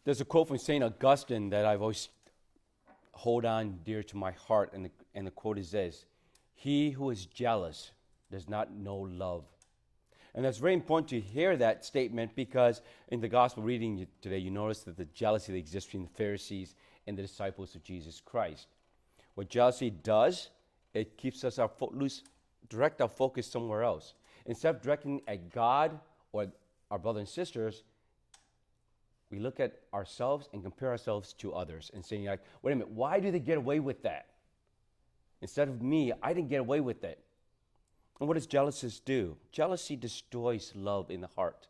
There's a quote from St. Augustine that I've always hold on dear to my heart, and the quote is this: "He who is jealous does not know love." And that's very important to hear that statement, because in the gospel reading today, you notice that the jealousy that exists between the Pharisees and the disciples of Jesus Christ. What jealousy does, it keeps us direct our focus somewhere else. Instead of directing at God or our brothers and sisters, we look at ourselves and compare ourselves to others and saying, like, wait a minute, why do they get away with that? Instead of me, I didn't get away with it. And what does jealousy do? Jealousy destroys love in the heart.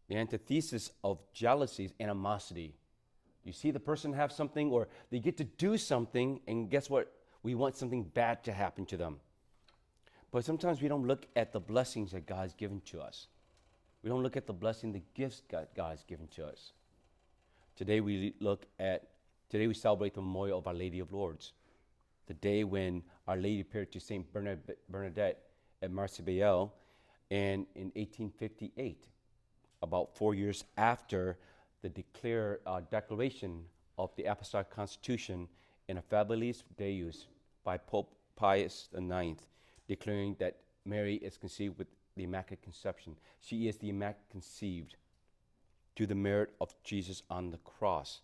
The antithesis of jealousy is animosity. You see the person have something, or they get to do something, and guess what? We want something bad to happen to them. But sometimes we don't look at the blessings that God's given to us. We don't look at the blessing, the gifts God's given to us. Today we celebrate the memorial of Our Lady of Lourdes, the day when Our Lady appeared to Saint Bernadette at Marseille, and in 1858, about 4 years after the declaration of the Apostolic Constitution in a Fabilis Deus by Pope Pius IX, declaring that Mary is conceived with the Immaculate Conception. She is the Immaculate Conceived to the merit of Jesus on the cross,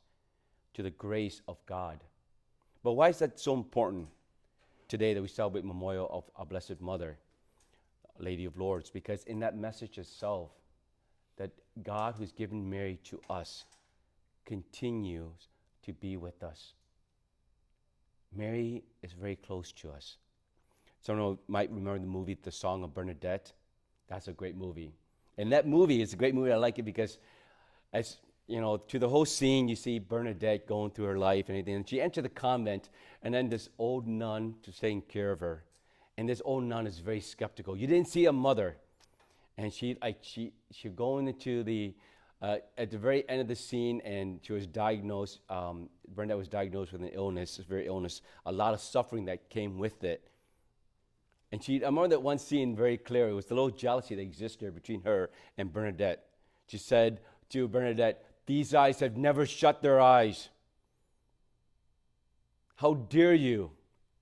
to the grace of God. But why is that so important today that we celebrate memorial of our Blessed Mother, Lady of Lourdes? Because in that message itself, that God who's given Mary to us continues to be with us. Mary is very close to us. Some of you might remember the movie, The Song of Bernadette. That's a great movie. And that movie is a great movie. I like it because, as you know, to the whole scene, you see Bernadette going through her life and everything. And she enters the convent, and then this old nun to taking care of her. And this old nun is very skeptical. You didn't see a mother. And she going into the, at the very end of the scene, and she was diagnosed, Bernadette was diagnosed with an illness, a very illness, a lot of suffering that came with it. And I remember that one scene very clear. It was the little jealousy that existed between her and Bernadette. She said to Bernadette, "These eyes have never shut their eyes. How dare you?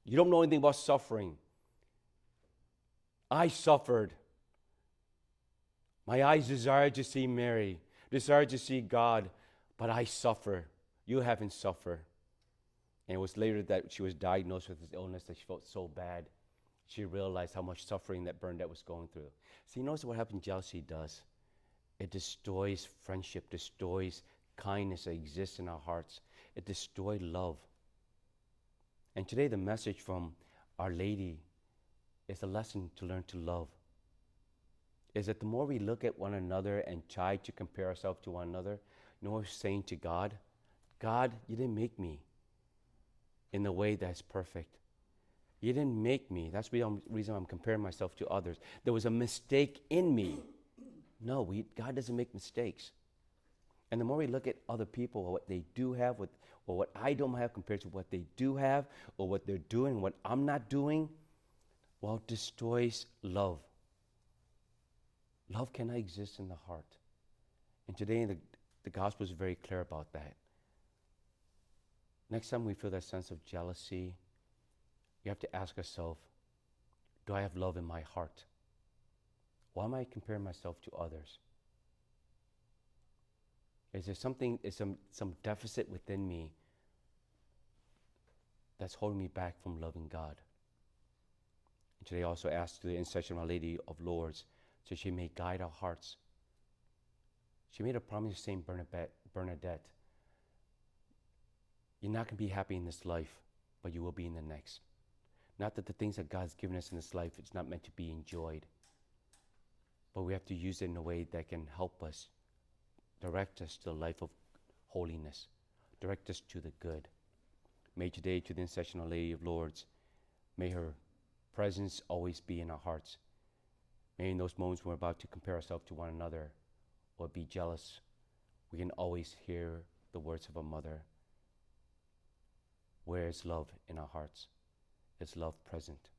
You don't know anything about suffering. I suffered. My eyes desired to see Mary, desired to see God, but I suffer. You haven't suffered." And it was later that she was diagnosed with this illness that she felt so bad. She realized how much suffering that Bernadette was going through. So you notice what happens, jealousy does. It destroys friendship, destroys kindness that exists in our hearts. It destroys love. And today the message from Our Lady is a lesson to learn to love. Is that the more we look at one another and try to compare ourselves to one another, you know what we're saying to God? God, you didn't make me in the way that's perfect. You didn't make me. That's the reason I'm comparing myself to others. There was a mistake in me. No, God doesn't make mistakes. And the more we look at other people, or what they do have, or what I don't have compared to what they do have, or what they're doing, what I'm not doing, well, it destroys love. Love cannot exist in the heart. And today the gospel is very clear about that. Next time we feel that sense of jealousy, you have to ask yourself, do I have love in my heart? Why am I comparing myself to others? Is there some deficit within me that's holding me back from loving God? And today I also ask the intercession of Our Lady of Lourdes, so she may guide our hearts. She made a promise to Saint Bernadette. You're not going to be happy in this life, but you will be in the next. Not that the things that God's given us in this life, it's not meant to be enjoyed. But we have to use it in a way that can help us, direct us to a life of holiness, direct us to the good. May today, to the intercession of Our Lady of Lourdes, may her presence always be in our hearts. May in those moments when we're about to compare ourselves to one another or be jealous, we can always hear the words of a mother. Where is love in our hearts? Is love present?